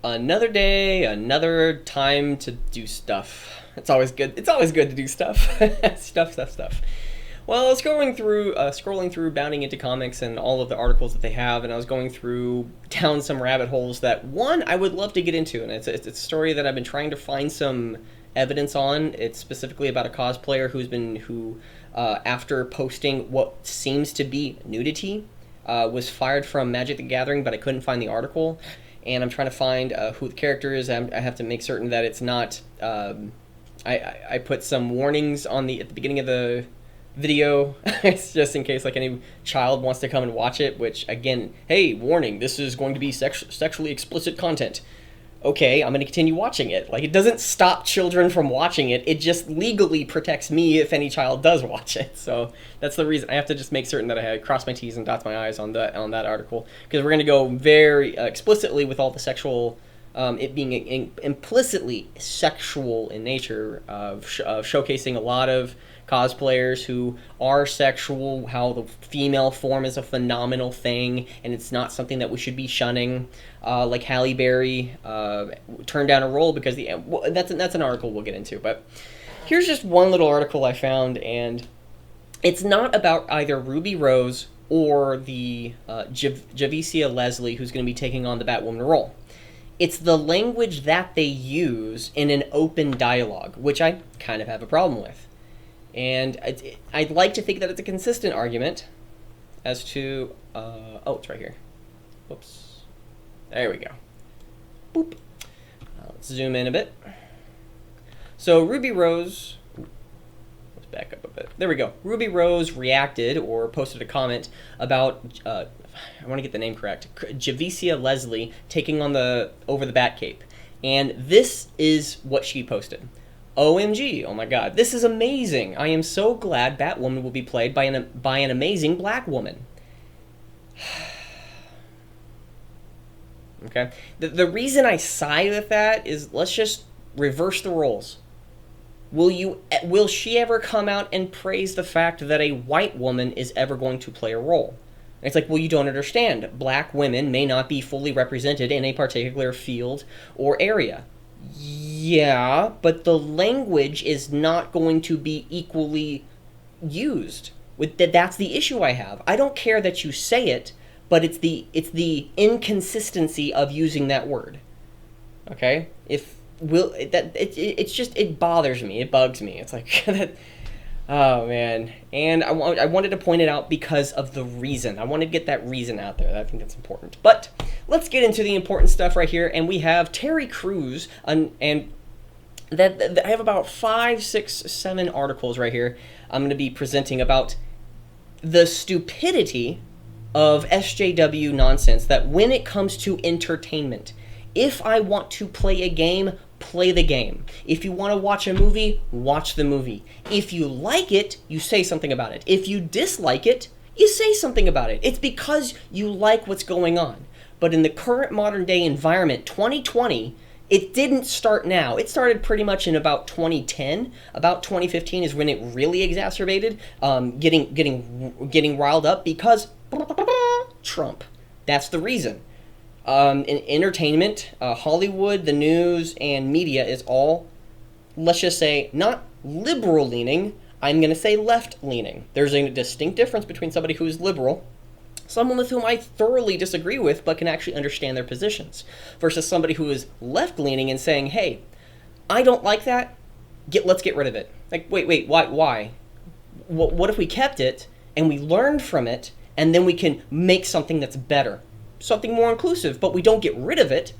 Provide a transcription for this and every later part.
Another day, another time to do stuff. It's always good. It's always good to do stuff. stuff. Well, I was scrolling through Bounding into Comics and all of the articles that they have, and I was going through down some rabbit holes that, one, I would love to get into, and it's a story that I've been trying to find some evidence on. It's specifically about a cosplayer who, after posting what seems to be nudity, was fired from Magic the Gathering, but I couldn't find the article. And I'm trying to find who the character is. I have to make certain that it's not. I put some warnings at the beginning of the video, just in case like any child wants to come and watch it. Which again, hey, warning! This is going to be sexually explicit content. Okay, I'm going to continue watching it. Like, it doesn't stop children from watching it. It just legally protects me if any child does watch it. So that's the reason I have to just make certain that I cross my T's and dots my I's on that article, because we're going to go very explicitly with all the sexual, it being implicitly sexual in nature, of showcasing a lot of cosplayers who are sexual, how the female form is a phenomenal thing, and it's not something that we should be shunning. Like Halle Berry turned down a role because that's an article we'll get into. But here's just one little article I found, and it's not about either Ruby Rose or the Javicia Leslie, who's going to be taking on the Batwoman role. It's the language that they use in an open dialogue, which I kind of have a problem with. And I'd like to think that it's a consistent argument as to... it's right here. Whoops. There we go. Boop. Let's zoom in a bit. So Ruby Rose... Let's back up a bit. There we go. Ruby Rose reacted or posted a comment about... I want to get the name correct. Javicia Leslie taking on over the Batcape. And this is what she posted. OMG, oh my god, this is amazing. I am so glad Batwoman will be played by an amazing black woman. Okay? The reason I sigh with that is, let's just reverse the roles. Will she ever come out and praise the fact that a white woman is ever going to play a role? And it's like, well, you don't understand. Black women may not be fully represented in a particular field or area. Yeah, but the language is not going to be equally used. That's the issue I have. I don't care that you say it, but it's the inconsistency of using that word. Okay? It bothers me. It bugs me. It's like that. Oh man. And I wanted to point it out because of the reason. I wanted to get that reason out there. I think that's important. But let's get into the important stuff right here. And we have Terry Crews, and that I have about 5, 6, 7 articles right here I'm going to be presenting about the stupidity of SJW nonsense, that when it comes to entertainment, if I want to play a game, play the game. If you want to watch a movie, watch the movie. If you like it, you say something about it. If you dislike it, you say something about it. It's because you like what's going on. But in the current modern day environment, 2020, it didn't start now. It started pretty much in about 2010. About 2015 is when it really exacerbated, getting riled up because Trump. That's the reason. In entertainment, Hollywood, the news, and media is all, let's just say, not liberal-leaning. I'm going to say left-leaning. There's a distinct difference between somebody who is liberal, someone with whom I thoroughly disagree with but can actually understand their positions, versus somebody who is left-leaning and saying, hey, I don't like that, let's get rid of it. Like, wait, why? What if we kept it, and we learned from it, and then we can make something that's better? Something more inclusive, but we don't get rid of it.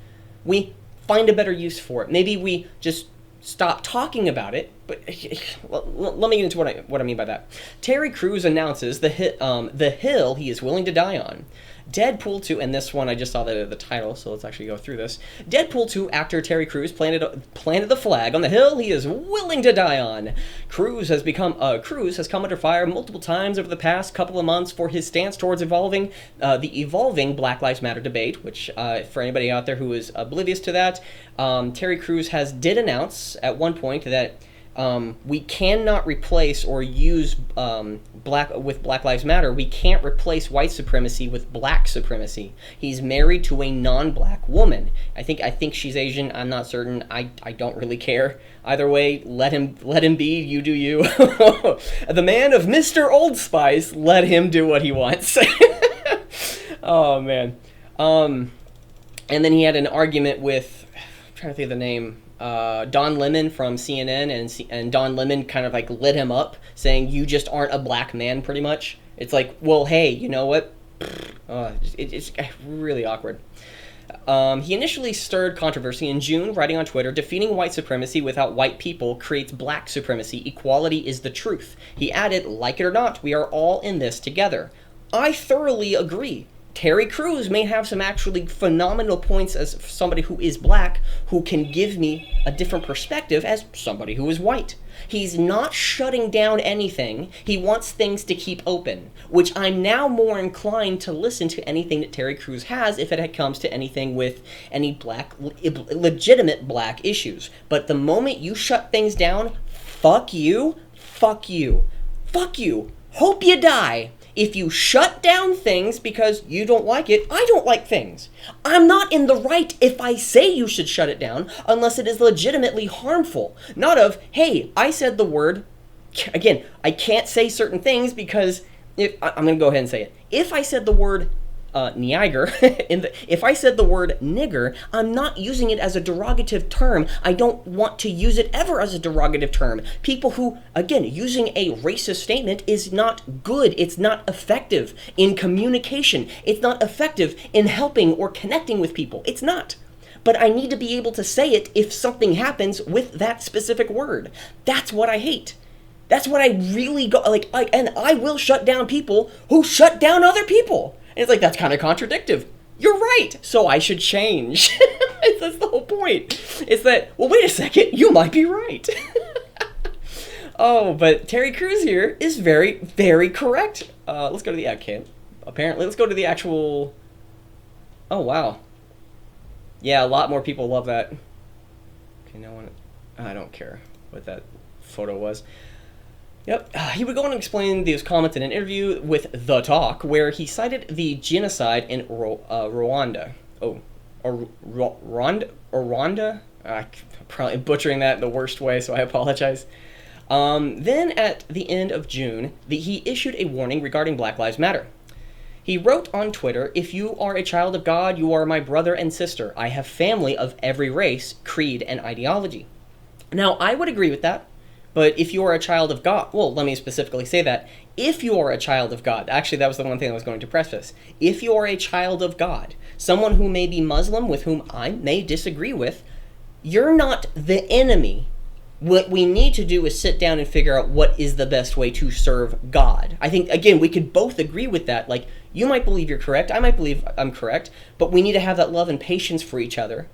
We find a better use for it. Maybe we just stop talking about it. But let me get into what I mean by that. Terry Crews announces the hill he is willing to die on. Deadpool 2, and this one I just saw the title, so let's actually go through this. Deadpool 2 actor Terry Crews planted the flag on the hill he is willing to die on. Crews has come under fire multiple times over the past couple of months for his stance towards the evolving Black Lives Matter debate, which for anybody out there who is oblivious to that, Terry Crews did announce at one point that We cannot replace or use Black Lives Matter. We can't replace white supremacy with black supremacy. He's married to a non-black woman. I think she's Asian. I'm not certain. I don't really care. Either way, let him be. You do you. The man of Mr. Old Spice. Let him do what he wants. Oh man. And then he had an argument with, I'm trying to think of the name, Don Lemon from CNN, and Don Lemon kind of like lit him up, saying, you just aren't a black man, pretty much. It's like, well, hey, you know what? It's really awkward. He initially stirred controversy in June, writing on Twitter, defeating white supremacy without white people creates black supremacy. Equality is the truth. He added, like it or not, we are all in this together. I thoroughly agree. Terry Crews may have some actually phenomenal points as somebody who is black, who can give me a different perspective as somebody who is white. He's not shutting down anything. He wants things to keep open, which I'm now more inclined to listen to anything that Terry Crews has if it comes to anything with any black, legitimate black issues. But the moment you shut things down, fuck you, fuck you, fuck you. Hope you die. If you shut down things because you don't like it, I don't like things. I'm not in the right if I say you should shut it down unless it is legitimately harmful. Not of, hey, I said the word. Again, I can't say certain things because I'm going to go ahead and say it. If I said the word Niagara, if I said the word nigger, I'm not using it as a derogative term. I don't want to use it ever as a derogative term. People who, again, using a racist statement is not good. It's not effective in communication. It's not effective in helping or connecting with people. It's not. But I need to be able to say it if something happens with that specific word. That's what I hate. That's what I really go, and I will shut down people who shut down other people. And it's like, that's kind of contradictive. You're right, so I should change. That's the whole point. It's that, well, wait a second, you might be right. Oh, but Terry Crews here is very, very correct. Let's go to the apparently, let's go to the actual... Oh, wow. Yeah, a lot more people love that. Okay, no one... I don't care what that photo was. Yep. He would go on to explain these comments in an interview with The Talk, where he cited the genocide in Rwanda. Oh, or Rwanda? I'm probably butchering that the worst way, so I apologize. Then, at the end of June, he issued a warning regarding Black Lives Matter. He wrote on Twitter, if you are a child of God, you are my brother and sister. I have family of every race, creed, and ideology. Now, I would agree with that. But if you are a child of God, well, let me specifically say that. If you are a child of God, actually that was the one thing I was going to preface. If you are a child of God, someone who may be Muslim, with whom I may disagree with, you're not the enemy. What we need to do is sit down and figure out what is the best way to serve God. I think, again, we could both agree with that. Like, you might believe you're correct, I might believe I'm correct, but we need to have that love and patience for each other.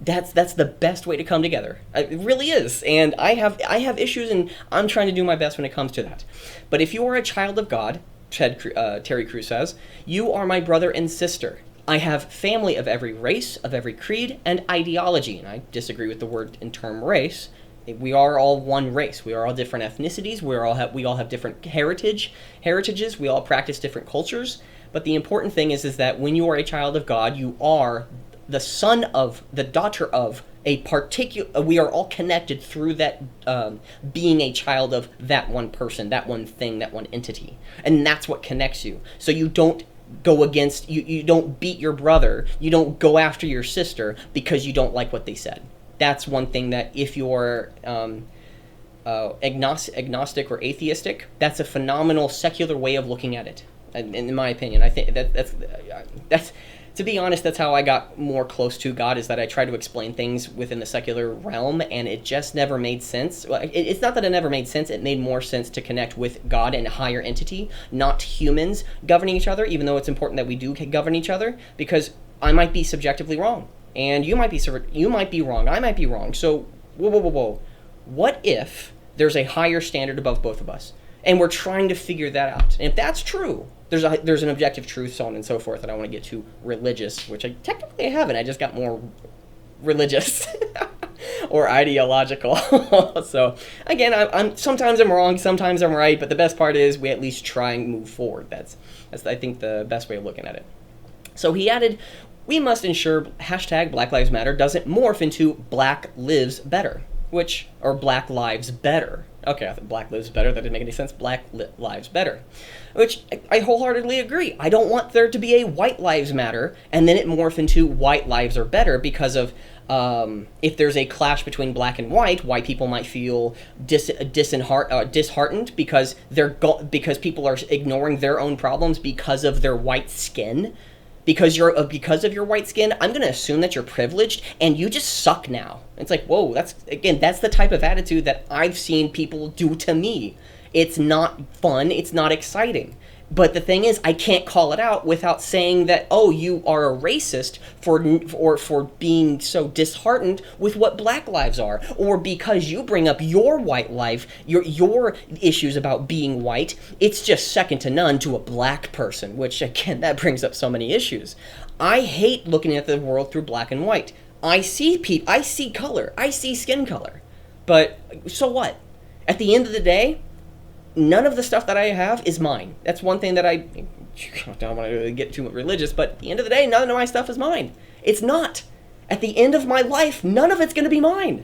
That's the best way to come together. It really is. And I have issues, and I'm trying to do my best when it comes to that. But if you are a child of God, Terry Crews says, you are my brother and sister. I have family of every race, of every creed, and ideology. And I disagree with the word in term race. We are all one race. We are all different ethnicities. We all have different heritages. We all practice different cultures. But the important thing is that when you are a child of God, you are the son of, the daughter of a particular, we are all connected through that being a child of that one person, that one thing, that one entity. And that's what connects you. So you don't go against, you don't beat your brother, you don't go after your sister because you don't like what they said. That's one thing that if you're agnostic or atheistic, that's a phenomenal secular way of looking at it. In my opinion, I think that's to be honest, that's how I got more close to God, is that I tried to explain things within the secular realm, and it just never made sense. It's not that it never made sense, it made more sense to connect with God and a higher entity, not humans governing each other, even though it's important that we do govern each other, because I might be subjectively wrong, and you might be wrong, I might be wrong. So, whoa. What if there's a higher standard above both of us, and we're trying to figure that out? And if that's true, there's an objective truth, so on and so forth. I don't want to get too religious, which I technically haven't. I just got more religious. or ideological. So again, I'm sometimes I'm wrong, sometimes I'm right, but the best part is we at least try and move forward. That's I think the best way of looking at it. So he added, we must ensure hashtag Black Lives Matter doesn't morph into Black Lives Better, or Black Lives Better. Okay, I thought Black Lives Better, that didn't make any sense. Lives Better. Which I wholeheartedly agree. I don't want there to be a White Lives Matter and then it morph into White Lives Are Better because of if there's a clash between black and white people might feel disheartened because because people are ignoring their own problems because of their white skin. Because of your white skin, I'm going to assume that you're privileged and you just suck now. It's like, whoa, that's the type of attitude that I've seen people do to me. It's not fun, it's not exciting. But the thing is, I can't call it out without saying that, oh, you are a racist for being so disheartened with what black lives are, or because you bring up your white life, your issues about being white, it's just second to none to a black person, which again, that brings up so many issues. I hate looking at the world through black and white. I see color, I see skin color, but so what? At the end of the day, none of the stuff that I have is mine. That's one thing that I don't want to get too religious, but at the end of the day, none of my stuff is mine. It's not. At the end of my life, none of it's going to be mine.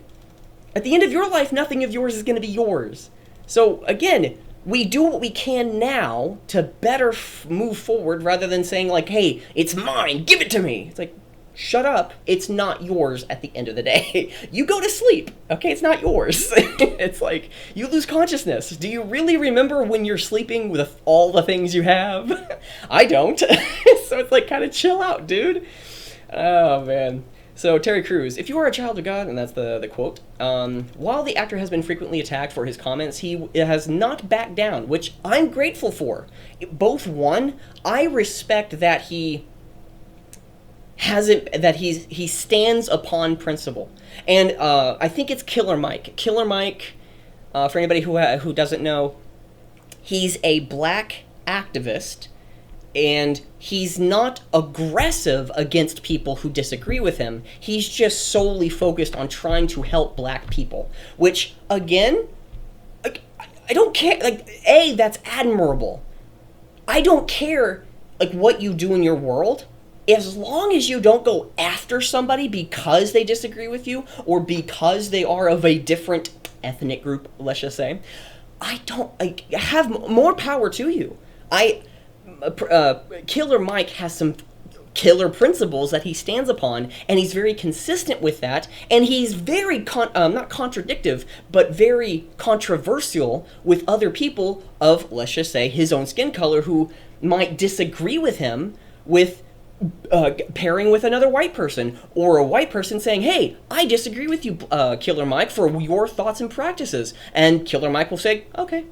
At the end of your life, nothing of yours is going to be yours. So again, we do what we can now to better move forward rather than saying like, hey, it's mine, give it to me. It's like, shut up, it's not yours at the end of the day. You go to sleep, okay? It's not yours. It's like, you lose consciousness. Do you really remember when you're sleeping with all the things you have? I don't. So it's like, kind of chill out, dude. Oh, man. So, Terry Crews, if you are a child of God, and that's the quote, while the actor has been frequently attacked for his comments, he has not backed down, which I'm grateful for. Both, one, I respect that he he stands upon principle, and I think it's Killer Mike. Killer Mike, for anybody who doesn't know, he's a black activist, and he's not aggressive against people who disagree with him. He's just solely focused on trying to help black people, which again, I don't care. Like, that's admirable. I don't care like what you do in your world. As long as you don't go after somebody because they disagree with you or because they are of a different ethnic group, let's just say, I have more power to you. Killer Mike has some killer principles that he stands upon, and he's very consistent with that, and he's very not contradictive, but very controversial with other people of, let's just say, his own skin color who might disagree with him with pairing with another white person, or a white person saying, hey, I disagree with you, Killer Mike, for your thoughts and practices. And Killer Mike will say, okay.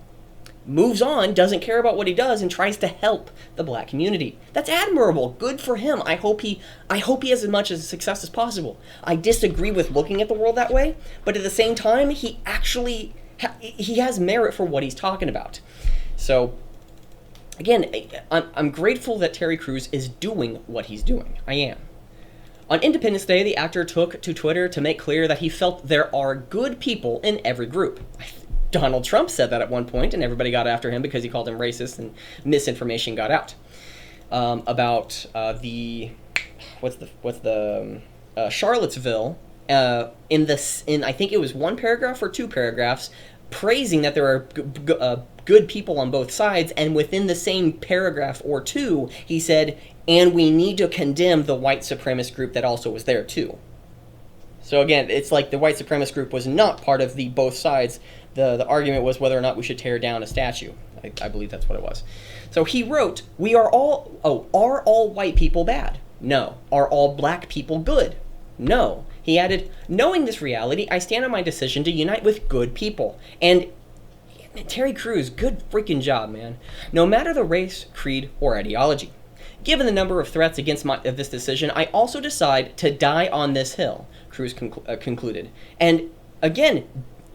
Moves on, doesn't care about what he does, and tries to help the black community. That's admirable. Good for him. I hope he has as much as success as possible. I disagree with looking at the world that way, but at the same time, he actually he has merit for what he's talking about. So, again, I'm grateful that Terry Crews is doing what he's doing. I am. On Independence Day, the actor took to Twitter to make clear that he felt there are good people in every group. Donald Trump said that at one point, and everybody got after him because he called him racist, and misinformation got out about Charlottesville. In I think it was one paragraph or two paragraphs, praising that there are good people on both sides, and within the same paragraph or two, he said, and we need to condemn the white supremacist group that also was there too. So again, it's like the white supremacist group was not part of the both sides. The argument was whether or not we should tear down a statue. I believe that's what it was. So he wrote, are all white people bad? No. Are all black people good? No. He added, knowing this reality, I stand on my decision to unite with good people. And Terry Crews, good freaking job, man. No matter the race, creed, or ideology. Given the number of threats against this decision, I also decide to die on this hill, Crews concluded. And again,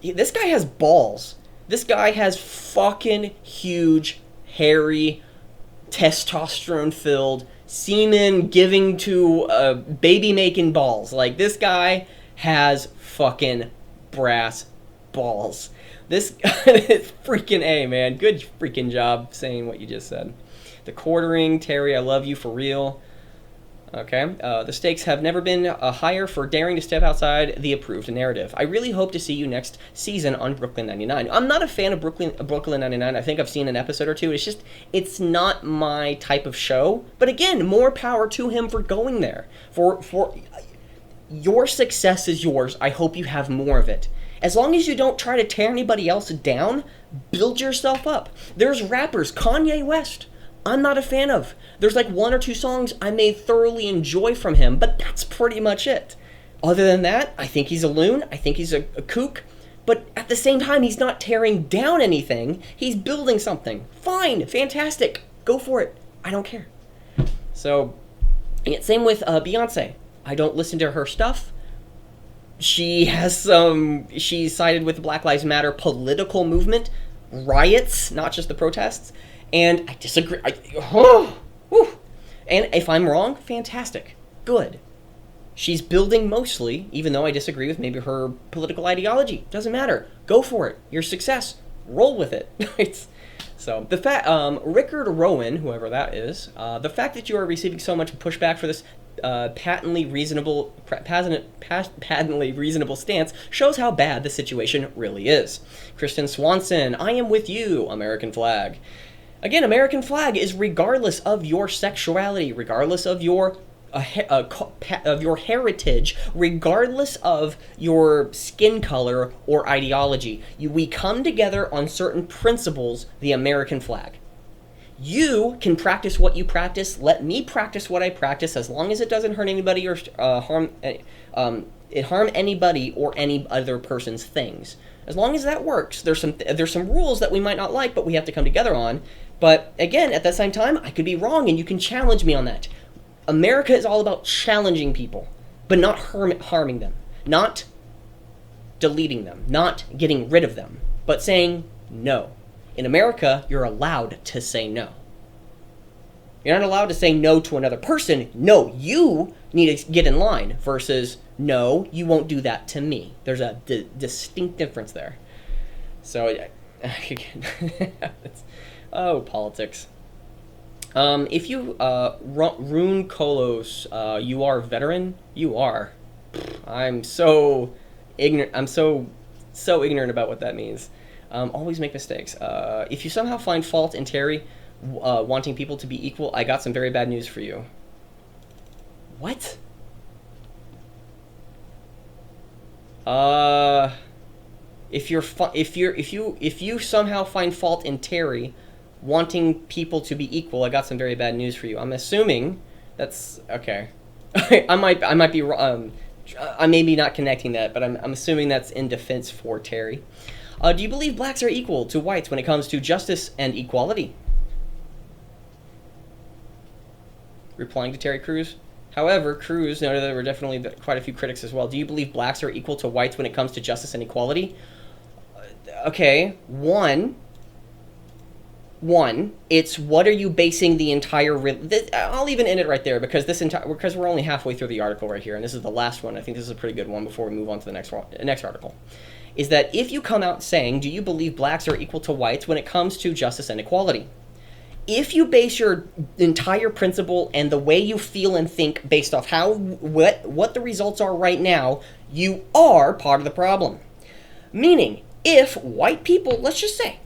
this guy has balls. This guy has fucking huge, hairy, testosterone-filled, semen giving to baby-making balls. Like, this guy has fucking brass balls. This is freaking A, man. Good freaking job saying what you just said. The quartering, Terry, I love you for real. Okay. The stakes have never been higher for daring to step outside the approved narrative. I really hope to see you next season on Brooklyn 99. I'm not a fan of Brooklyn 99. I think I've seen an episode or two. It's not my type of show. But again, more power to him for going there. For your success is yours. I hope you have more of it. As long as you don't try to tear anybody else down, build yourself up. There's rappers, Kanye West, I'm not a fan of. There's like one or two songs I may thoroughly enjoy from him, but that's pretty much it. Other than that, I think he's a loon. I think he's a kook. But at the same time, he's not tearing down anything. He's building something. Fine. Fantastic. Go for it. I don't care. So, same with Beyonce. I don't listen to her stuff. She sided with the Black Lives Matter political movement, riots, not just the protests. And I disagree. And if I'm wrong, fantastic. Good. She's building mostly, even though I disagree with maybe her political ideology. Doesn't matter. Go for it. Your success. Roll with it. So, the fact, Rickard Rowan, whoever that is, the fact that you are receiving so much pushback for this patently reasonable stance shows how bad the situation really is. Kristen Swanson, I am with you, American flag. Again, American flag is regardless of your sexuality, regardless of your heritage, regardless of your skin color or ideology. We come together on certain principles, the American flag. You can practice what you practice. Let me practice what I practice, as long as it doesn't hurt anybody or harm anybody or any other person's things. As long as that works. There's some rules that we might not like, but we have to come together on. But again, at the same time, I could be wrong, and you can challenge me on that. America is all about challenging people, but not harming them, not deleting them, not getting rid of them, but saying no. In America, you're allowed to say no. You're not allowed to say no to another person. No, you need to get in line versus no, you won't do that to me. There's a distinct difference there. So, politics. If you, Rune Kolos, you are veteran? You are. I'm so ignorant. I'm so ignorant about what that means. Always make mistakes. If you somehow find fault in Terry wanting people to be equal, I got some very bad news for you. What? If you somehow find fault in Terry wanting people to be equal, I got some very bad news for you. I'm assuming that's okay. I might be wrong. I may be not connecting that, but I'm assuming that's in defense for Terry. Do you believe blacks are equal to whites when it comes to justice and equality? Replying to Terry Crews. However, Crews noted there were definitely quite a few critics as well. Do you believe blacks are equal to whites when it comes to justice and equality? Okay, one, it's what are you basing the entire... I'll even end it right there because because we're only halfway through the article right here, and this is the last one. I think this is a pretty good one before we move on to the next article. Is that if you come out saying, do you believe blacks are equal to whites when it comes to justice and equality? If you base your entire principle and the way you feel and think based off what the results are right now, you are part of the problem. Meaning, if white people, let's just say,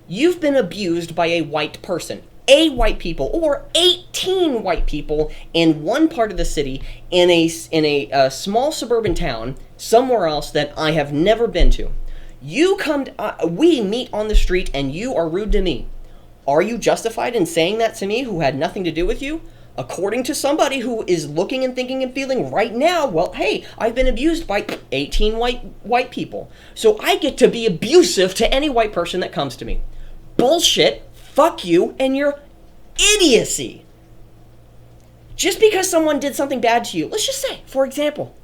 you've been abused by a white person, a white people, or 18 white people in one part of the city in a small suburban town somewhere else that I have never been to. We meet on the street and you are rude to me. Are you justified in saying that to me who had nothing to do with you? According to somebody who is looking and thinking and feeling right now, well, hey, I've been abused by 18 white people. So I get to be abusive to any white person that comes to me. Bullshit, fuck you, and your idiocy. Just because someone did something bad to you, let's just say, for example,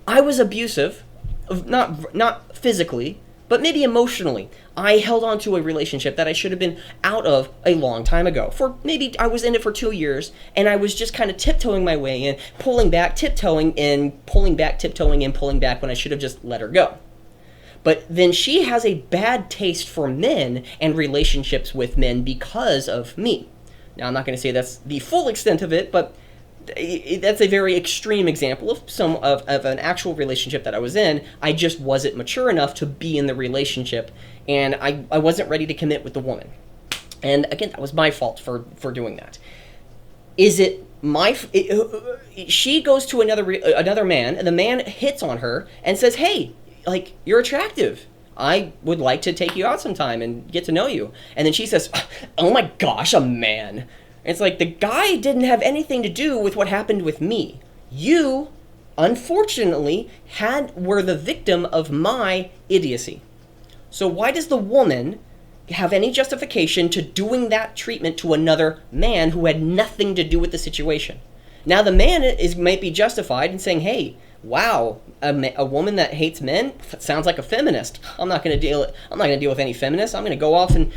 I was abusive, not physically, but maybe emotionally, I held on to a relationship that I should have been out of a long time ago. For maybe I was in it for 2 years, and I was just kind of tiptoeing my way in, pulling back, tiptoeing in, pulling back, tiptoeing in, pulling back when I should have just let her go. But then she has a bad taste for men and relationships with men because of me. Now, I'm not going to say that's the full extent of it, but that's a very extreme example of an actual relationship that I was in. I just wasn't mature enough to be in the relationship, and I wasn't ready to commit with the woman. And again, that was my fault for doing that. Is it my... she goes to another man, and the man hits on her and says, hey, like, you're attractive. I would like to take you out sometime and get to know you. And then she says, oh my gosh, a man. It's like, the guy didn't have anything to do with what happened with me. You, unfortunately, were the victim of my idiocy. So why does the woman have any justification to doing that treatment to another man who had nothing to do with the situation? Now the man might be justified in saying, hey, wow, a woman that hates men sounds like a feminist. I'm not going to deal with any feminists. I'm going to go off and,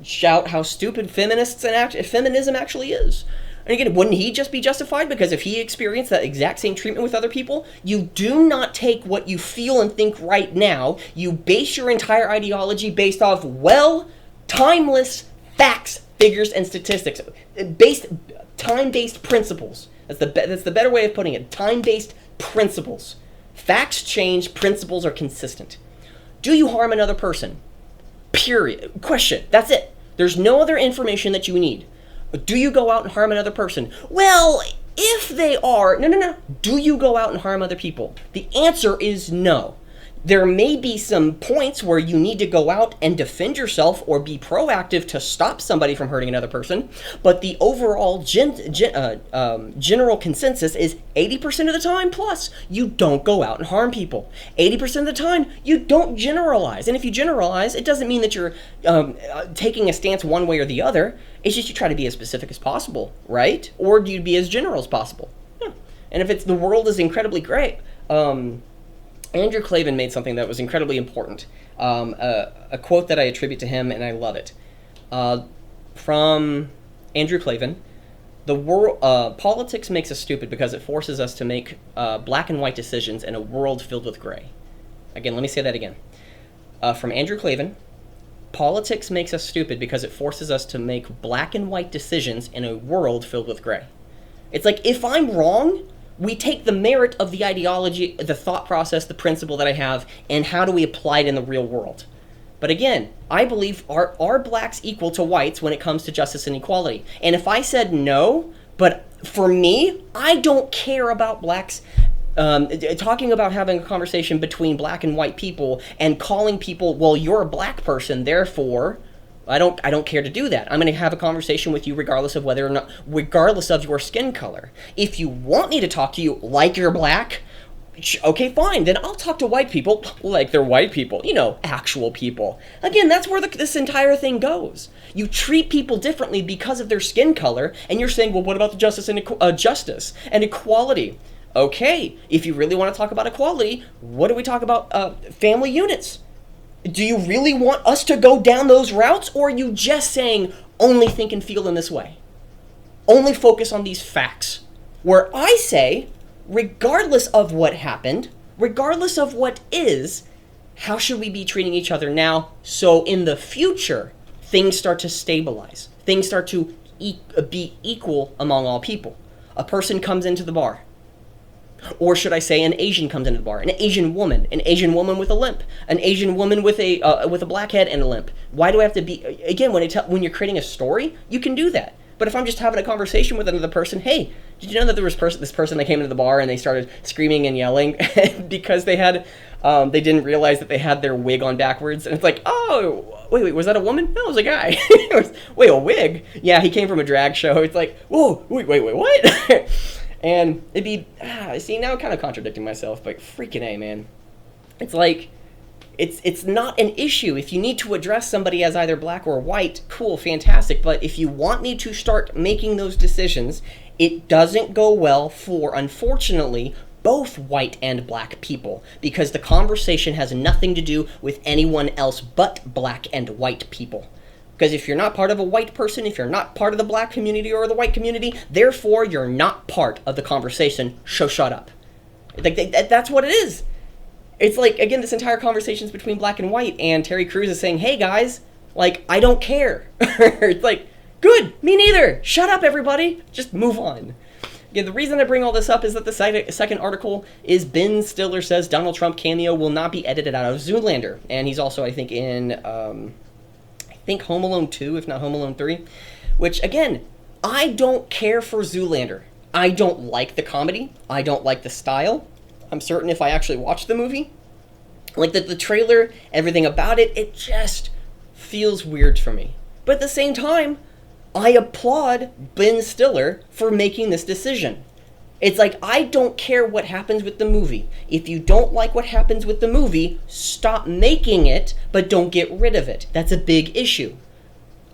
shout how stupid feminism actually is. And again, wouldn't he just be justified? Because if he experienced that exact same treatment with other people, you do not take what you feel and think right now. You base your entire ideology based off, timeless facts, figures, and statistics. Time-based principles. That's the better way of putting it. Time-based principles. Facts change, principles are consistent. Do you harm another person? Period. Question. That's it. There's no other information that you need. Do you go out and harm another person? Well, if they are... No. Do you go out and harm other people? The answer is no. There may be some points where you need to go out and defend yourself or be proactive to stop somebody from hurting another person, but the overall general consensus is 80% of the time plus, you don't go out and harm people. 80% of the time, you don't generalize. And if you generalize, it doesn't mean that you're taking a stance one way or the other. It's just you try to be as specific as possible, right? Or do you be as general as possible? Yeah. And if it's the world is incredibly great... Andrew Klavan made something that was incredibly important. A quote that I attribute to him, and I love it. From Andrew Klavan, politics makes us stupid because it forces us to make black and white decisions in a world filled with gray. Again, let me say that again. From Andrew Klavan, politics makes us stupid because it forces us to make black and white decisions in a world filled with gray. It's like, if I'm wrong... we take the merit of the ideology, the thought process, the principle that I have, and how do we apply it in the real world? But again, I believe are blacks equal to whites when it comes to justice and equality? And if I said no, but for me, I don't care about blacks, talking about having a conversation between black and white people and calling people, well, you're a black person, therefore... I don't care to do that. I'm going to have a conversation with you regardless of regardless of your skin color. If you want me to talk to you like you're black, okay, fine. Then I'll talk to white people like they're white people. Actual people. Again, that's where this entire thing goes. You treat people differently because of their skin color, and you're saying, well, what about the justice and equality? Okay, if you really want to talk about equality, what do we talk about? Family units. Do you really want us to go down those routes, or are you just saying only think and feel in this way? Only focus on these facts. Where I say, regardless of what happened, regardless of what is, how should we be treating each other now so in the future things start to stabilize? Things start to be equal among all people. A person comes into the bar. Or should I say an Asian comes into the bar, an Asian woman with a limp, an Asian woman with a black head and a limp. Why do I have to be, again, when you're creating a story, you can do that. But if I'm just having a conversation with another person, hey, did you know that there was this person that came into the bar and they started screaming and yelling because they didn't realize that they had their wig on backwards, and it's like, oh, wait, was that a woman? No, it was a guy. Wait, a wig? Yeah, he came from a drag show. It's like, whoa, wait, what? And it'd be, see, now I'm kind of contradicting myself, but freaking A, man. It's like, it's not an issue. If you need to address somebody as either black or white, cool, fantastic. But if you want me to start making those decisions, it doesn't go well for, unfortunately, both white and black people, because the conversation has nothing to do with anyone else but black and white people. Because if you're not part of a white person, if you're not part of the black community or the white community, therefore you're not part of the conversation, so shut up. Like, that's what it is. It's like, again, this entire conversation is between black and white, and Terry Crews is saying, hey guys, like, I don't care. It's like, good, me neither. Shut up, everybody. Just move on. Yeah, the reason I bring all this up is that the second article is Ben Stiller says Donald Trump cameo will not be edited out of Zoolander. And he's also, I think, in, Home Alone 2, if not Home Alone 3. Which, again, I don't care for Zoolander. I don't like the comedy. I don't like the style. I'm certain if I actually watch the movie, like the trailer, everything about it, it just feels weird for me. But at the same time, I applaud Ben Stiller for making this decision. It's like, I don't care what happens with the movie. If you don't like what happens with the movie, stop making it, but don't get rid of it. That's a big issue.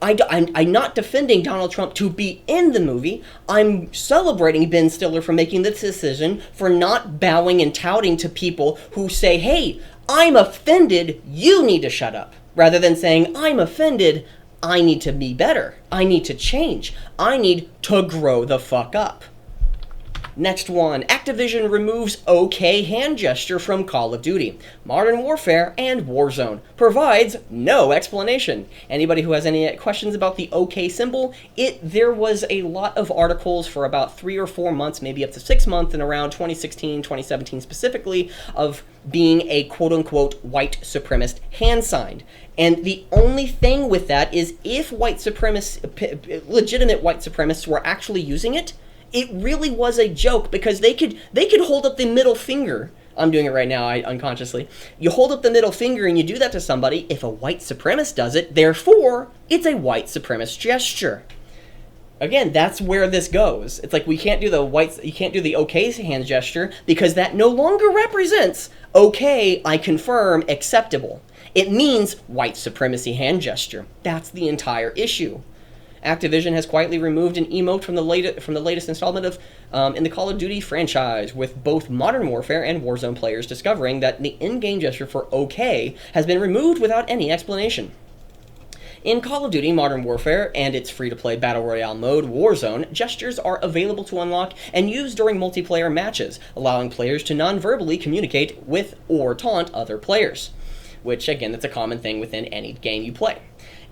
I'm not defending Donald Trump to be in the movie. I'm celebrating Ben Stiller for making this decision, for not bowing and touting to people who say, hey, I'm offended, you need to shut up. Rather than saying, I'm offended, I need to be better. I need to change. I need to grow the fuck up. Next one, Activision removes OK hand gesture from Call of Duty. Modern Warfare and Warzone provides no explanation. Anybody who has any questions about the OK symbol, there was a lot of articles for about 3 or 4 months, maybe up to 6 months, in around 2016, 2017 specifically, of being a quote-unquote white supremacist hand sign. And the only thing with that is if legitimate white supremacists were actually using it, it really was a joke, because they could hold up the middle finger. I'm doing it right now, unconsciously. You hold up the middle finger and you do that to somebody. If a white supremacist does it, therefore, it's a white supremacist gesture. Again, that's where this goes. It's like you can't do the OK hand gesture, because that no longer represents OK, I confirm, acceptable. It means white supremacy hand gesture. That's the entire issue. Activision has quietly removed an emote from the latest installment of in the Call of Duty franchise, with both Modern Warfare and Warzone players discovering that the in-game gesture for OK has been removed without any explanation. In Call of Duty Modern Warfare and its free-to-play Battle Royale mode, Warzone, gestures are available to unlock and use during multiplayer matches, allowing players to non-verbally communicate with or taunt other players. Which, again, that's a common thing within any game you play.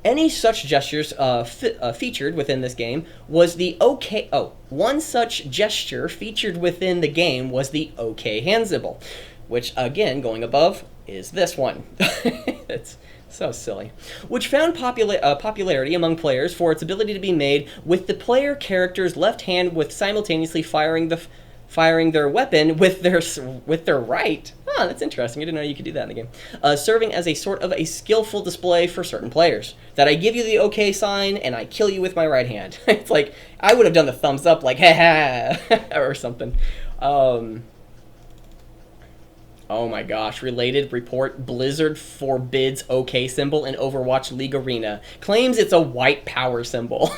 Any such gestures featured within this game was the OK... one such gesture featured within the game was the OK hand symbol, which, again, going above, is this one. It's so silly. Which found popularity among players for its ability to be made with the player character's left hand with simultaneously firing their weapon with their right. Oh, that's interesting. I didn't know you could do that in the game. Serving as a sort of a skillful display for certain players. That I give you the OK sign and I kill you with my right hand. It's like, I would have done the thumbs up, like, ha ha, or something. Oh my gosh. Related report, Blizzard forbids OK symbol in Overwatch League Arena. Claims it's a white power symbol.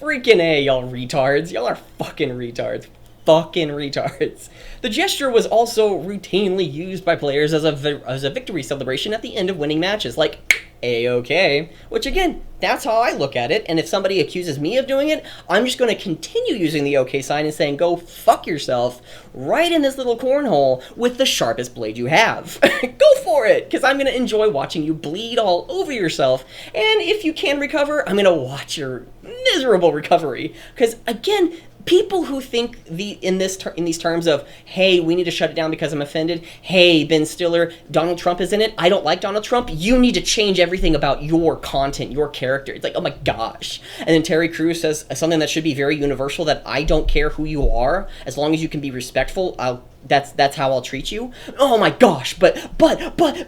Freaking A, y'all retards. Y'all are fucking retards. Fucking retards. The gesture was also routinely used by players as a victory celebration at the end of winning matches, like A-OK, which again, that's how I look at it, and if somebody accuses me of doing it, I'm just going to continue using the OK sign and saying, go fuck yourself right in this little cornhole with the sharpest blade you have. Go for it, because I'm going to enjoy watching you bleed all over yourself, and if you can recover, I'm going to watch your miserable recovery, because again, people who think in these terms of, hey, we need to shut it down because I'm offended, hey, Ben Stiller, Donald Trump is in it, I don't like Donald Trump, you need to change everything about your content, your character. It's like, oh my gosh. And then Terry Crews says something that should be very universal, that I don't care who you are, as long as you can be respectful, that's how I'll treat you. Oh my gosh, but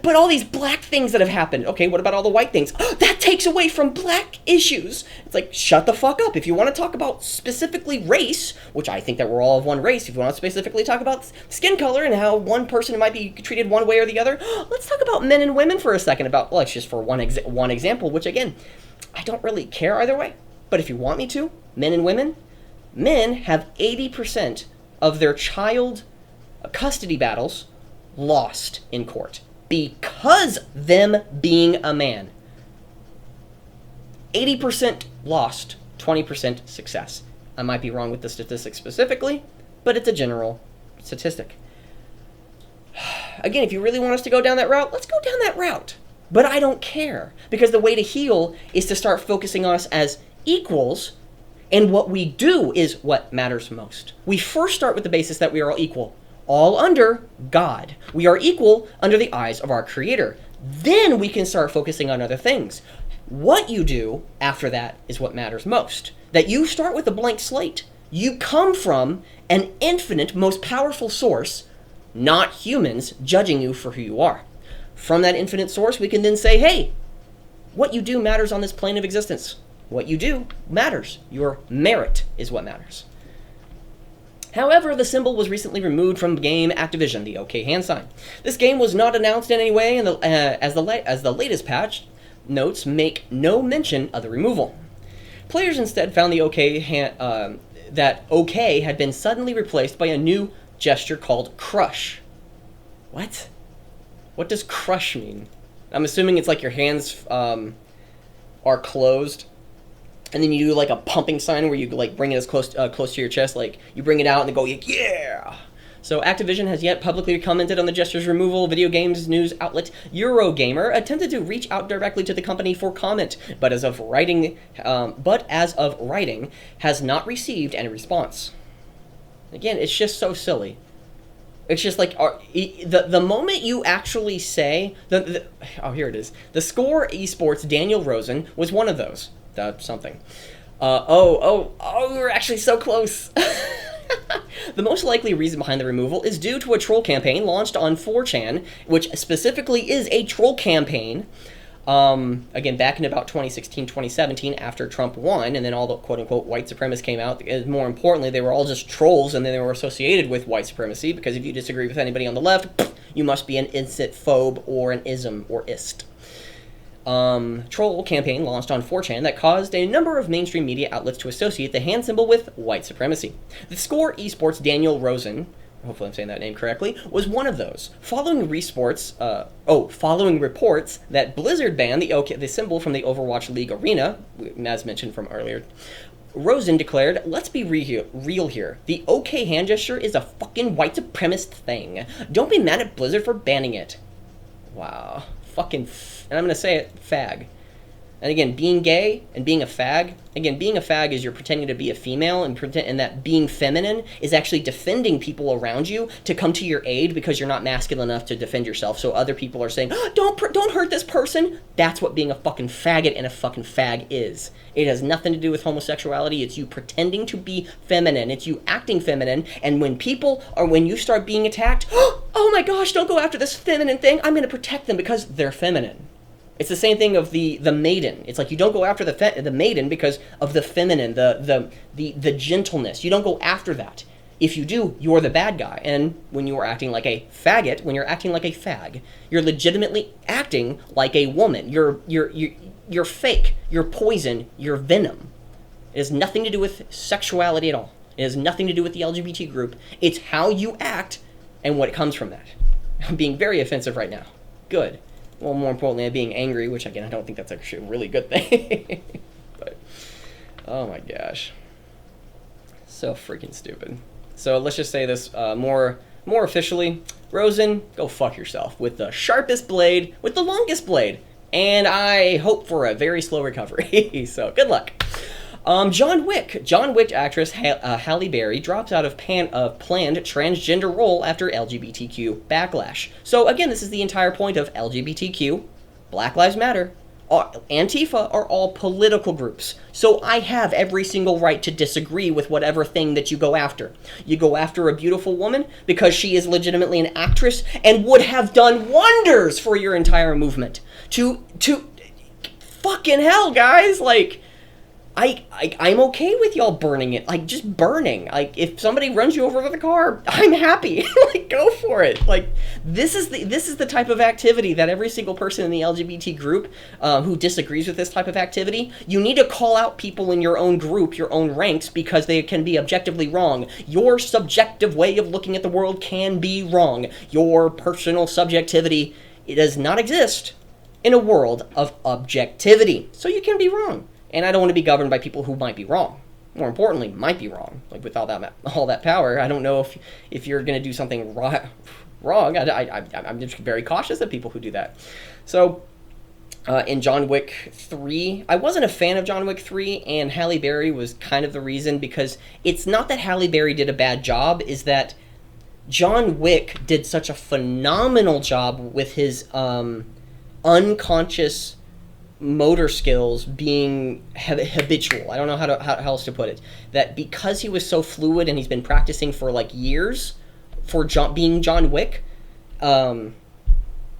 all these black things that have happened. Okay, what about all the white things? That takes away from black issues. It's like, shut the fuck up. If you want to talk about specifically race, which I think that we're all of one race, if you want to specifically talk about skin color and how one person might be treated one way or the other, let's talk about men and women for a second, let's just for one example, which again, I don't really care either way. But if you want me to, men and women, men have 80% of their child custody battles lost in court because them being a man. 80% lost, 20% success. I might be wrong with the statistic specifically, but it's a general statistic. Again, if you really want us to go down that route, let's go down that route. But I don't care, because the way to heal is to start focusing on us as equals, and what we do is what matters most. We first start with the basis that we are all equal, all under God. We are equal under the eyes of our Creator. Then we can start focusing on other things. What you do after that is what matters most. That you start with a blank slate. You come from an infinite, most powerful source, not humans judging you for who you are. From that infinite source, we can then say, hey, what you do matters on this plane of existence. What you do matters. Your merit is what matters. However, the symbol was recently removed from game Activision, the OK hand sign. This game was not announced in any way, and as the latest patch notes make no mention of the removal. Players instead found the that OK had been suddenly replaced by a new gesture called crush. What? What does crush mean? I'm assuming it's like your hands are closed, and then you do like a pumping sign where you like bring it as close to your chest, like you bring it out and then go yeah. So Activision has yet publicly commented on the gesture's removal. Video games news outlet Eurogamer attempted to reach out directly to the company for comment, but as of writing, has not received any response. Again, it's just so silly. It's just like the moment you actually say oh, here it is. The Score Esports Daniel Rosen was one of those. Something. We were actually so close. The most likely reason behind the removal is due to a troll campaign launched on 4chan, which specifically is a troll campaign. Again, back in about 2016, 2017, after Trump won, and then all the quote-unquote white supremacists came out. More importantly, they were all just trolls, and then they were associated with white supremacy, because if you disagree with anybody on the left, you must be an incit-phobe or an ism or ist. Troll campaign launched on 4chan that caused a number of mainstream media outlets to associate the hand symbol with white supremacy. The Score Esports Daniel Rosen, hopefully I'm saying that name correctly, was one of those. Following reports that Blizzard banned the symbol from the Overwatch League arena, as mentioned from earlier, Rosen declared, let's be real here. The OK hand gesture is a fucking white supremacist thing. Don't be mad at Blizzard for banning it. Wow. And I'm going to say it, fag. And again, being gay and being a fag, being a fag is you're pretending to be a female, and that being feminine is actually defending people around you to come to your aid because you're not masculine enough to defend yourself. So other people are saying, oh, don't hurt this person. That's what being a fucking faggot and a fucking fag is. It has nothing to do with homosexuality. It's you pretending to be feminine. It's you acting feminine. And when you start being attacked, oh my gosh, don't go after this feminine thing. I'm going to protect them because they're feminine. It's the same thing of the maiden. It's like you don't go after the maiden because of the feminine, the gentleness. You don't go after that. If you do, you're the bad guy. And when you are acting like a faggot, when you're acting like a fag, you're legitimately acting like a woman. You're fake. You're poison. You're venom. It has nothing to do with sexuality at all. It has nothing to do with the LGBT group. It's how you act and what comes from that. I'm being very offensive right now. Good. Well, more importantly, I'm being angry, which, again, I don't think that's actually a really good thing. But, oh my gosh. So freaking stupid. So let's just say this more officially. Rosen, go fuck yourself with the sharpest blade, with the longest blade. And I hope for a very slow recovery. So good luck. John Wick actress Halle Berry drops out of planned transgender role after LGBTQ backlash. So again, this is the entire point of LGBTQ, Black Lives Matter, Antifa are all political groups. So I have every single right to disagree with whatever thing that you go after. You go after a beautiful woman because she is legitimately an actress and would have done wonders for your entire movement. To fucking hell, guys, like... I'm okay with y'all burning it. Like, just burning. Like, if somebody runs you over with a car, I'm happy. Like, go for it. Like, this is the type of activity that every single person in the LGBT group who disagrees with this type of activity, you need to call out people in your own group, your own ranks, because they can be objectively wrong. Your subjective way of looking at the world can be wrong. Your personal subjectivity, it does not exist in a world of objectivity. So you can be wrong. And I don't want to be governed by people who might be wrong. More importantly, might be wrong. Like, with all that power, I don't know if you're going to do something wrong. I'm just very cautious of people who do that. So, in John Wick 3, I wasn't a fan of John Wick 3, and Halle Berry was kind of the reason, because it's not that Halle Berry did a bad job, is that John Wick did such a phenomenal job with his unconscious motor skills being habitual. I don't know how else to put it. That because he was so fluid and he's been practicing for like years for being John Wick, dang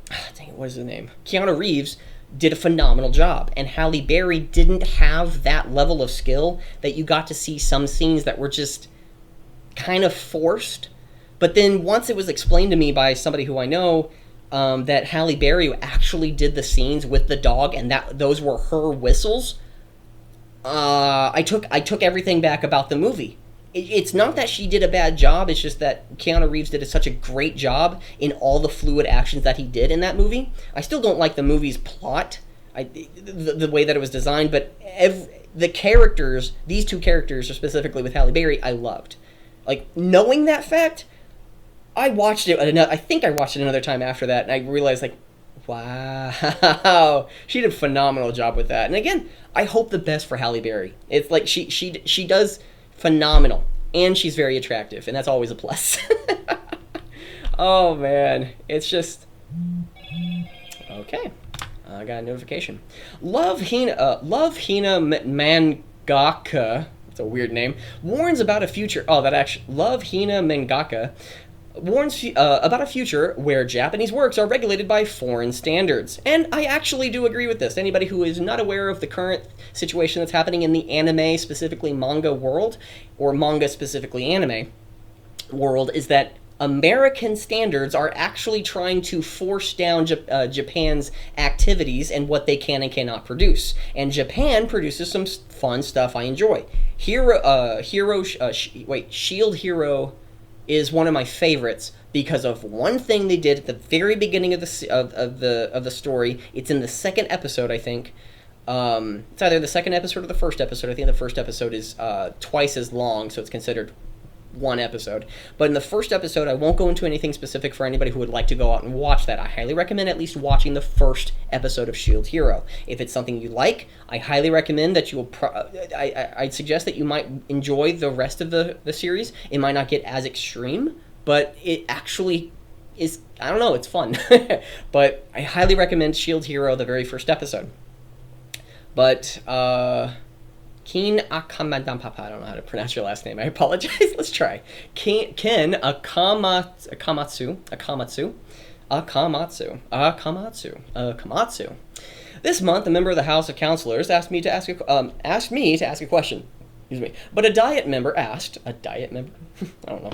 it, what is his name? Keanu Reeves did a phenomenal job, and Halle Berry didn't have that level of skill. That you got to see some scenes that were just kind of forced. But then once it was explained to me by somebody who I know, that Halle Berry actually did the scenes with the dog, and that those were her whistles, I took everything back about the movie. It's not that she did a bad job, it's just that Keanu Reeves did such a great job in all the fluid actions that he did in that movie. I still don't like the movie's plot, the way that it was designed, but the characters, these two characters, specifically with Halle Berry, I loved. Like, knowing that fact, I watched it. I think I watched it another time after that, and I realized, like, wow, she did a phenomenal job with that. And again, I hope the best for Halle Berry. It's like she does phenomenal, and she's very attractive, and that's always a plus. Oh man, it's just okay. I got a notification. Love Hina Mangaka. It's a weird name. Warns about a future. Oh, that actually. Love Hina Mangaka warns about a future where Japanese works are regulated by foreign standards. And I actually do agree with this. Anybody who is not aware of the current situation that's happening in the anime, specifically manga world, or manga specifically anime world, is that American standards are actually trying to force down Japan's activities and what they can and cannot produce. And Japan produces some fun stuff I enjoy. Shield Hero is one of my favorites because of one thing they did at the very beginning of the story. It's in the second episode, I think. It's either the second episode or the first episode. I think the first episode is twice as long, so it's considered one episode. But in the first episode, I won't go into anything specific for anybody who would like to go out and watch that. I highly recommend at least watching the first episode of Shield Hero. If it's something you like, I highly recommend that you will I'd suggest that you might enjoy the rest of the series. It might not get as extreme, but it actually is, I don't know, it's fun. But I highly recommend Shield Hero, the very first episode. But Ken Akamatsu, I don't know how to pronounce your last name. I apologize. Let's try. Ken Akamatsu. This month, a member of the House of Councilors asked me to ask a question. Excuse me. But a diet member asked, I don't know.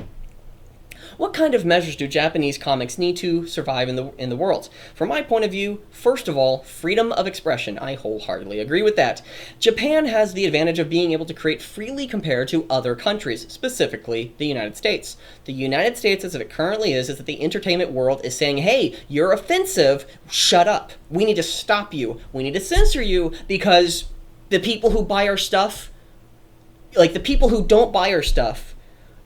What kind of measures do Japanese comics need to survive in the world? From my point of view, first of all, freedom of expression. I wholeheartedly agree with that. Japan has the advantage of being able to create freely compared to other countries, specifically the United States. The United States, as it currently is that the entertainment world is saying, hey, you're offensive, shut up. We need to stop you. We need to censor you because the people who buy our stuff, like the people who don't buy our stuff,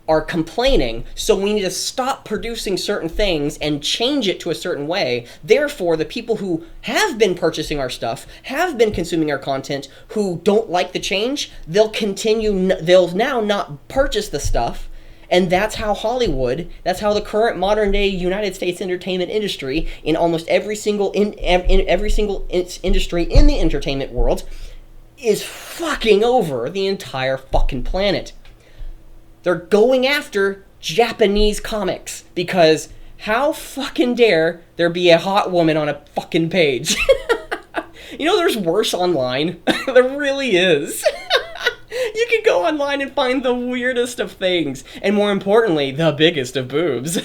are complaining, so we need to stop producing certain things and change it to a certain way. Therefore, the people who have been purchasing our stuff, have been consuming our content, who don't like the change, they'll now not purchase the stuff. And that's how Hollywood, that's how the current modern day United States entertainment industry, in almost every single industry in the entertainment world, is fucking over the entire fucking planet. They're going after Japanese comics because how fucking dare there be a hot woman on a fucking page? You know, there's worse online. There really is. You can go online and find the weirdest of things, and more importantly, the biggest of boobs.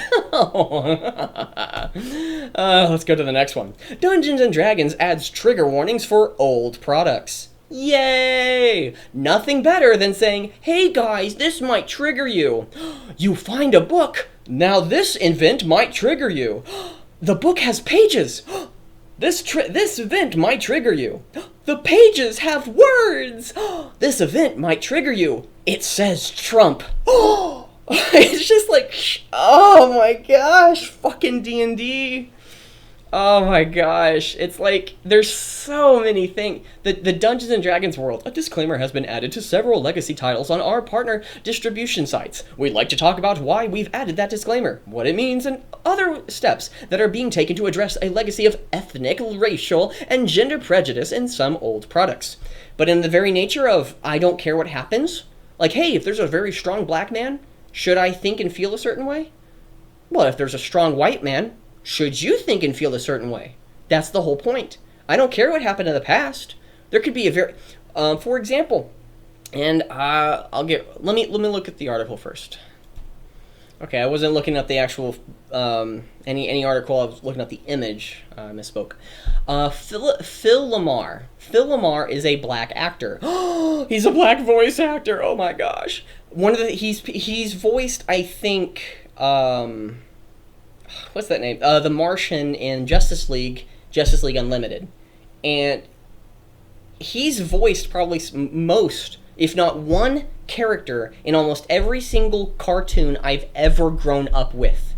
Let's go to the next one. Dungeons and Dragons adds trigger warnings for old products. Yay! Nothing better than saying, hey guys, this might trigger you. You find a book. Now this event might trigger you. The book has pages. This event might trigger you. The pages have words. This event might trigger you. It says Trump. It's just like, oh my gosh, fucking D&D. Oh my gosh, it's like, there's so many things. The Dungeons and Dragons world, a disclaimer has been added to several legacy titles on our partner distribution sites. We'd like to talk about why we've added that disclaimer, what it means, and other steps that are being taken to address a legacy of ethnic, racial, and gender prejudice in some old products. But in the very nature of, I don't care what happens, like, hey, if there's a very strong black man, should I think and feel a certain way? Well, if there's a strong white man, should you think and feel a certain way? That's the whole point. I don't care what happened in the past. There could be a very, for example, and let me look at the article first. Okay, I wasn't looking at the actual any article. I was looking at the image. I misspoke. Phil Lamar. Phil Lamar is a black actor. He's a black voice actor. Oh my gosh. He's voiced, I think. What's that name? The Martian in Justice League Unlimited. And he's voiced probably most, if not one, character in almost every single cartoon I've ever grown up with.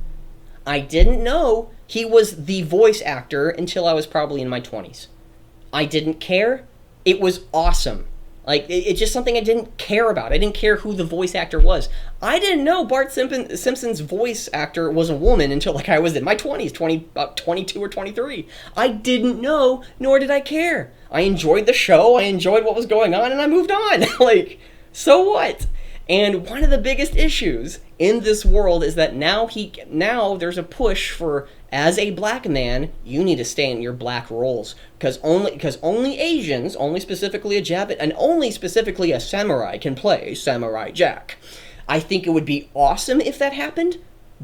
I didn't know he was the voice actor until I was probably in my 20s. I didn't care. It was awesome. Like, it's just something I didn't care about. I didn't care who the voice actor was. I didn't know Bart Simpson's voice actor was a woman until, like, I was in my 20s, about 22 or 23. I didn't know, nor did I care. I enjoyed the show, I enjoyed what was going on, and I moved on. Like, so what? And one of the biggest issues in this world is that now there's a push for, as a black man, you need to stay in your black roles, because only Asians, only specifically a Japanese, and only specifically a samurai can play Samurai Jack. I think it would be awesome if that happened,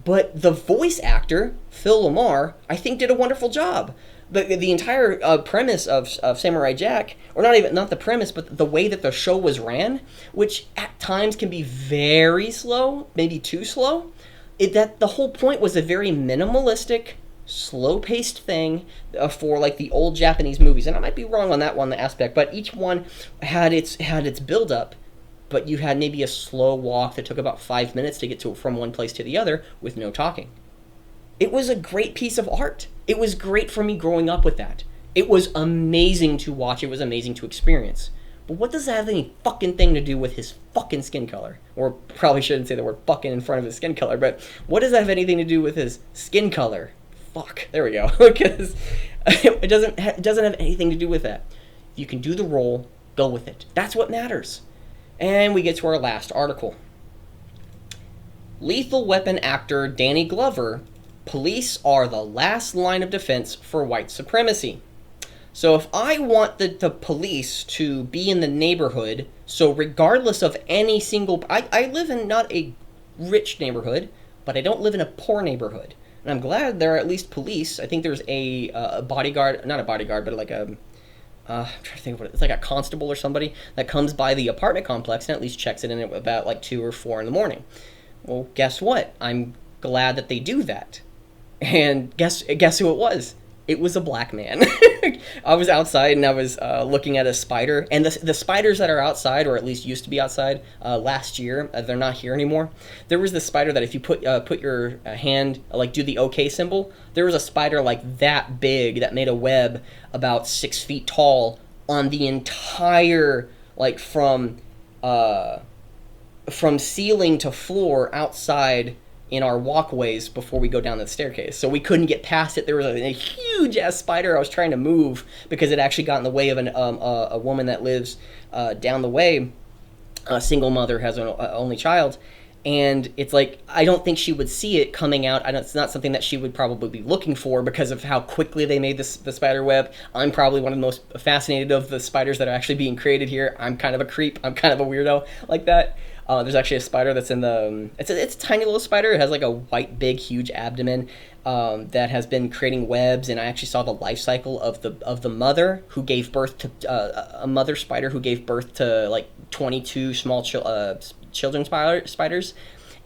but the voice actor, Phil Lamar, I think did a wonderful job. The entire premise of Samurai Jack, or not the premise, but the way that the show was ran, which at times can be very slow, maybe too slow, that the whole point was a very minimalistic, slow-paced thing for like the old Japanese movies. And I might be wrong on that one aspect, but each one had its build-up, but you had maybe a slow walk that took about 5 minutes to get from one place to the other with no talking. It was a great piece of art. It was great for me growing up with that. It was amazing to watch. It was amazing to experience. But what does that have any fucking thing to do with his fucking skin color? Or probably shouldn't say the word fucking in front of his skin color, but what does that have anything to do with his skin color? Fuck. There we go. Because it doesn't have anything to do with that. You can do the role, go with it. That's what matters. And we get to our last article. Lethal Weapon actor Danny Glover. Police are the last line of defense for white supremacy. So if I want the police to be in the neighborhood, so regardless of any single... I live in not a rich neighborhood, but I don't live in a poor neighborhood. And I'm glad there are at least police. I think there's a bodyguard, not a bodyguard, but like a... I'm trying to think of what it's like, a constable or somebody that comes by the apartment complex and at least checks it in at about like 2 or 4 in the morning. Well, guess what? I'm glad that they do that. And guess who it was? It was a black man. I was outside and I was looking at a spider. And the spiders that are outside, or at least used to be outside last year, they're not here anymore. There was this spider that if you put your hand, like do the OK symbol, there was a spider like that big that made a web about 6 feet tall on the entire, like from ceiling to floor outside in our walkways before we go down the staircase. So we couldn't get past it. There was a huge ass spider I was trying to move because it actually got in the way of a woman that lives down the way, a single mother, has an only child, And it's like, I don't think she would see it coming out. It's not something that she would probably be looking for because of how quickly they made the spider web. I'm probably one of the most fascinated of the spiders that are actually being created here. I'm kind of a creep. I'm kind of a weirdo like that. There's actually a spider that's in the... It's a tiny little spider. It has like a white, big, huge abdomen that has been creating webs. And I actually saw the life cycle of the mother who gave birth to... a mother spider who gave birth to like 22 small children spiders,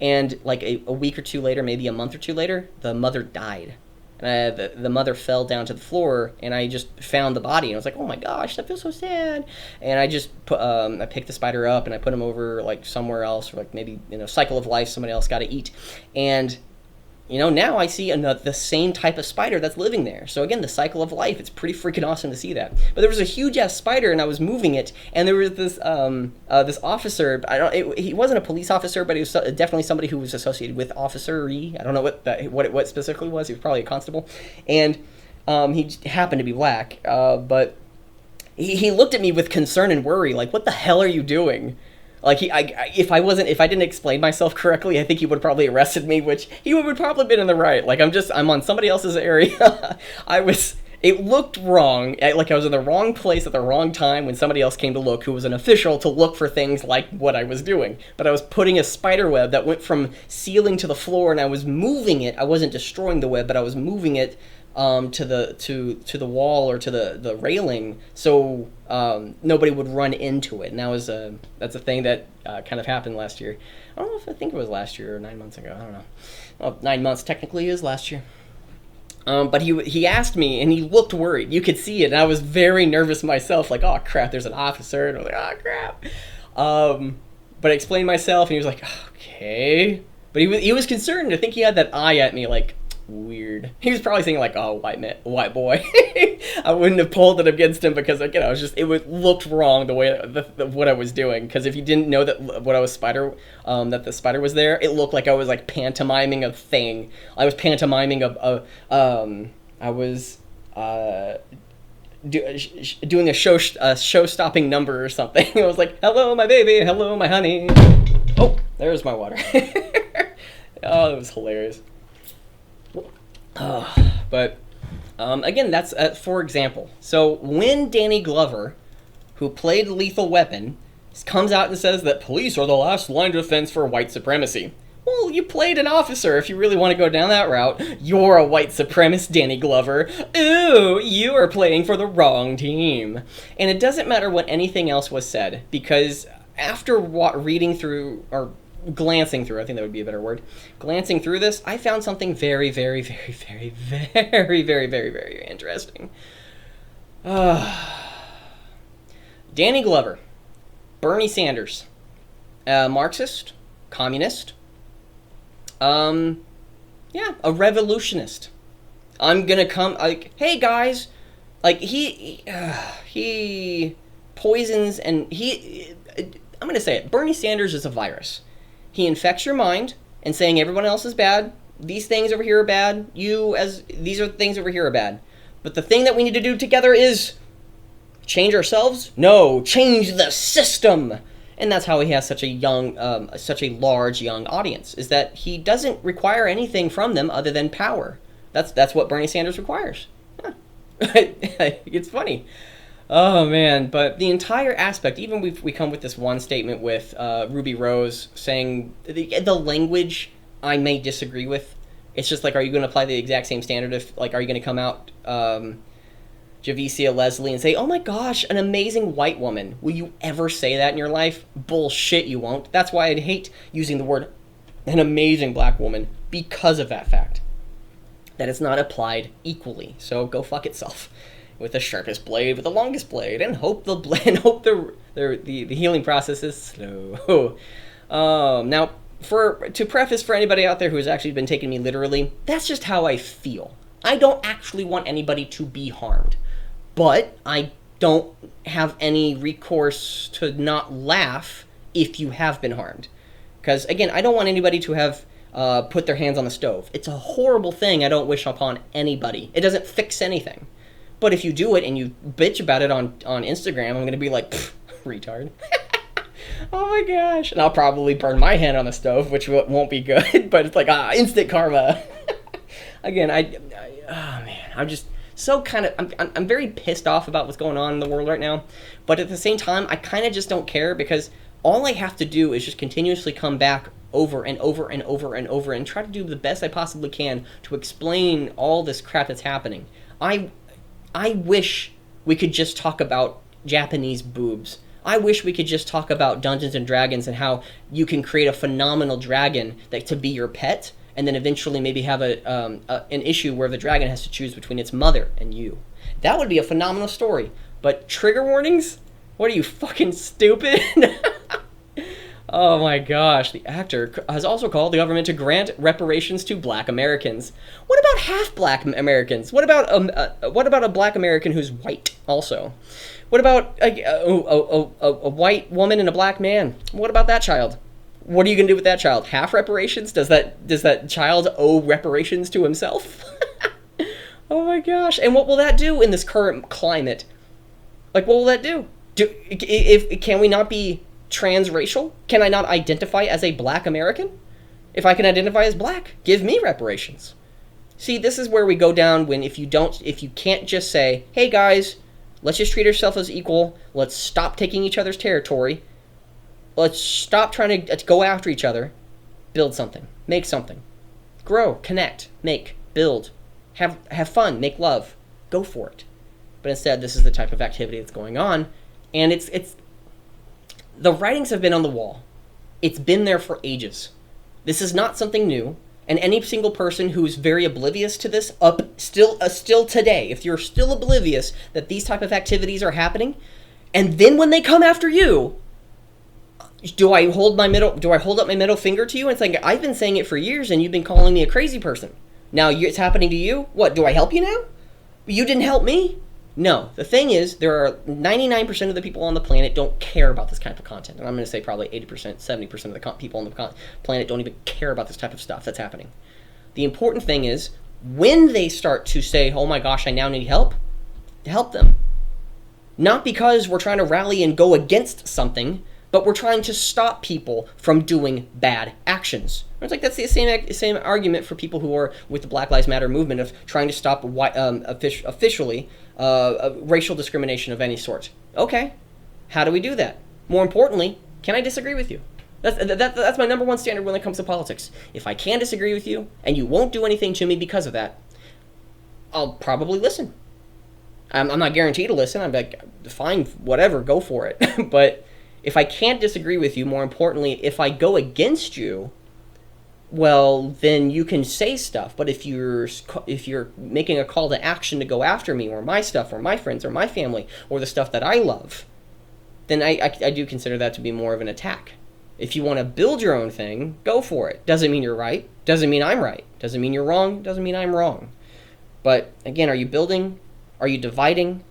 and like a week or two later, maybe a month or two later, the mother died. And the mother fell down to the floor, and I just found the body, and I was like, oh my gosh, that feels so sad. And I just I picked the spider up, and I put him over like somewhere else, or like maybe, cycle of life, somebody else got to eat. And now I see the same type of spider that's living there. So again, the cycle of life, it's pretty freaking awesome to see that. But there was a huge ass spider, and I was moving it, and there was this this officer. He wasn't a police officer, but he was definitely somebody who was associated with officery. I don't know what specifically was. He was probably a constable, and he happened to be black. But he looked at me with concern and worry, like, "What the hell are you doing?" Like, if I didn't explain myself correctly, I think he would have probably arrested me, which he would probably been in the right. Like, I'm on somebody else's area. It looked wrong. Like, I was in the wrong place at the wrong time when somebody else came to look, who was an official, to look for things like what I was doing. But I was putting a spider web that went from ceiling to the floor, and I was moving it. I wasn't destroying the web, but I was moving it to the wall or to the railing, so nobody would run into it. And that's a thing that kind of happened last year. I don't know if I think it was last year or 9 months ago. I don't know. Well, 9 months technically is last year. But he asked me, and he looked worried. You could see it, and I was very nervous myself. Like, oh crap, there's an officer, and I was like, oh crap. But I explained myself, and he was like, okay. But he was concerned. I think he had that eye at me, like, weird. He was probably thinking like, oh, white boy. I wouldn't have pulled it against him because, again, it looked wrong the way what I was doing. Because if you didn't know that that the spider was there, it looked like I was like pantomiming a thing. I was pantomiming I was doing a show-stopping number or something. I was like, hello, my baby, hello, my honey. Oh, there's my water. Oh, that was hilarious. But again, that's for example. So when Danny Glover, who played Lethal Weapon, comes out and says that police are the last line of defense for white supremacy. Well, you played an officer. If you really want to go down that route, you're a white supremacist, Danny Glover. Ooh, you are playing for the wrong team. And it doesn't matter what anything else was said, because after reading through, or glancing through, I think that would be a better word, glancing through this, I found something very, very, very, very, very, very, very, very interesting. Danny Glover, Bernie Sanders, Marxist, communist, a revolutionist. I'm gonna come, like, hey guys, like, he poisons, and I'm gonna say it, Bernie Sanders is a virus. He infects your mind and saying everyone else is bad. These things over here are bad. These are things over here are bad. But the thing that we need to do together is change ourselves? No, change the system. And that's how he has such a large young audience, is that he doesn't require anything from them other than power. That's what Bernie Sanders requires. Huh. It's funny. Oh man, but the entire aspect, even we come with this one statement with Ruby Rose saying the language I may disagree with. It's just like, are you going to apply the exact same standard? Are you going to come out, Javicia Leslie, and say, oh my gosh, an amazing white woman? Will you ever say that in your life? Bullshit, you won't. That's why I'd hate using the word an amazing black woman, because of that fact. That it's not equally. So go fuck itself. With the sharpest blade, with the longest blade, and hope the healing process is slow. Now, to preface for anybody out there who has actually been taking me literally, that's just how I feel. I don't actually want anybody to be harmed, but I don't have any recourse to not laugh if you have been harmed. Because again, I don't want anybody to have put their hands on the stove. It's a horrible thing I don't wish upon anybody. It doesn't fix anything. But if you do it and you bitch about it on Instagram, I'm going to be like, retard. Oh my gosh. And I'll probably burn my hand on the stove, which won't be good, but it's like, instant karma. Again, oh man, I'm just so kind of, I'm very pissed off about what's going on in the world right now. But at the same time, I kind of just don't care, because all I have to do is just continuously come back over and over and over and over and try to do the best I possibly can to explain all this crap that's happening. I wish we could just talk about Japanese boobs. I wish we could just talk about Dungeons and Dragons and how you can create a phenomenal dragon that to be your pet, and then eventually maybe have an issue where the dragon has to choose between its mother and you. That would be a phenomenal story. But trigger warnings? What are you, fucking stupid? Oh my gosh, the actor has also called the government to grant reparations to black Americans. What about half black Americans? What about a black American who's white also? What about a white woman and a black man? What about that child? What are you going to do with that child? Half reparations? Does that child owe reparations to himself? Oh my gosh. And what will that do in this current climate? Like, what will that do? Can we not be transracial? Can I not identify as a black American? If I can identify as black, give me reparations. See, this is where we go down when if you can't just say, hey guys, let's just treat ourselves as equal, let's stop taking each other's territory, let's stop trying to go after each other, build something, make something, grow, connect, make, build, have fun, make love, go for it. But instead, this is the type of activity that's going on, and it's the writings have been on the wall. It's been there for ages. This is not something new, and any single person who's very oblivious to this still today, if you're still oblivious that these type of activities are happening, and then when they come after you, do I hold up my middle finger to you and say, I've been saying it for years and you've been calling me a crazy person. Now it's happening to you? What, do I help you now? You didn't help me? No. The thing is, there are 99% of the people on the planet don't care about this type of content. And I'm going to say probably 80%, 70% of the people on the planet don't even care about this type of stuff that's happening. The important thing is, when they start to say, oh my gosh, I now need help, to help them. Not because we're trying to rally and go against something, but we're trying to stop people from doing bad actions. It's like that's the same argument for people who are with the Black Lives Matter movement of trying to stop officially racial discrimination of any sort. Okay, how do we do that? More importantly, can I disagree with you? That's my number one standard when it comes to politics. If I can disagree with you and you won't do anything to me because of that, I'll probably listen. I'm not guaranteed to listen. I'm like, fine, whatever, go for it. But if I can't disagree with you, more importantly, if I go against you, well, then you can say stuff. But if you're making a call to action to go after me or my stuff or my friends or my family or the stuff that I love, then I do consider that to be more of an attack. If you want to build your own thing, go for it. Doesn't mean you're right. Doesn't mean I'm right. Doesn't mean you're wrong. Doesn't mean I'm wrong. But again, are you building? Are you dividing?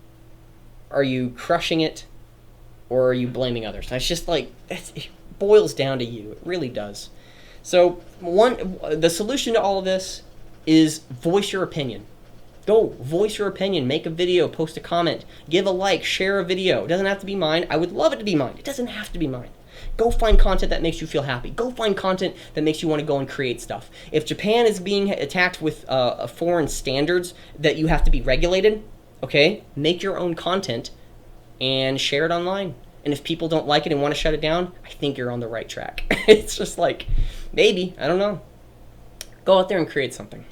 Are you crushing it? Or are you blaming others? That's just like, it boils down to you. It really does. So the solution to all of this is voice your opinion. Go, voice your opinion. Make a video, post a comment, give a like, share a video. It doesn't have to be mine. I would love it to be mine. It doesn't have to be mine. Go find content that makes you feel happy. Go find content that makes you want to go and create stuff. If Japan is being attacked with foreign standards that you have to be regulated, okay, make your own content and share it online. And if people don't like it and want to shut it down, I think you're on the right track. It's just like, maybe, I don't know. Go out there and create something.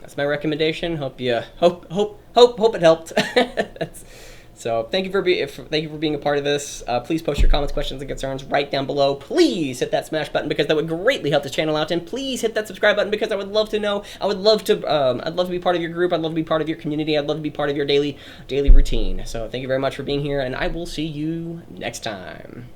That's my recommendation. Hope it helped. So thank you for being a part of this. Please post your comments, questions, and concerns right down below. Please hit that smash button because that would greatly help the channel out. And please hit that subscribe button because I would love to know. I'd love to be part of your group. I'd love to be part of your community. I'd love to be part of your daily routine. So thank you very much for being here, and I will see you next time.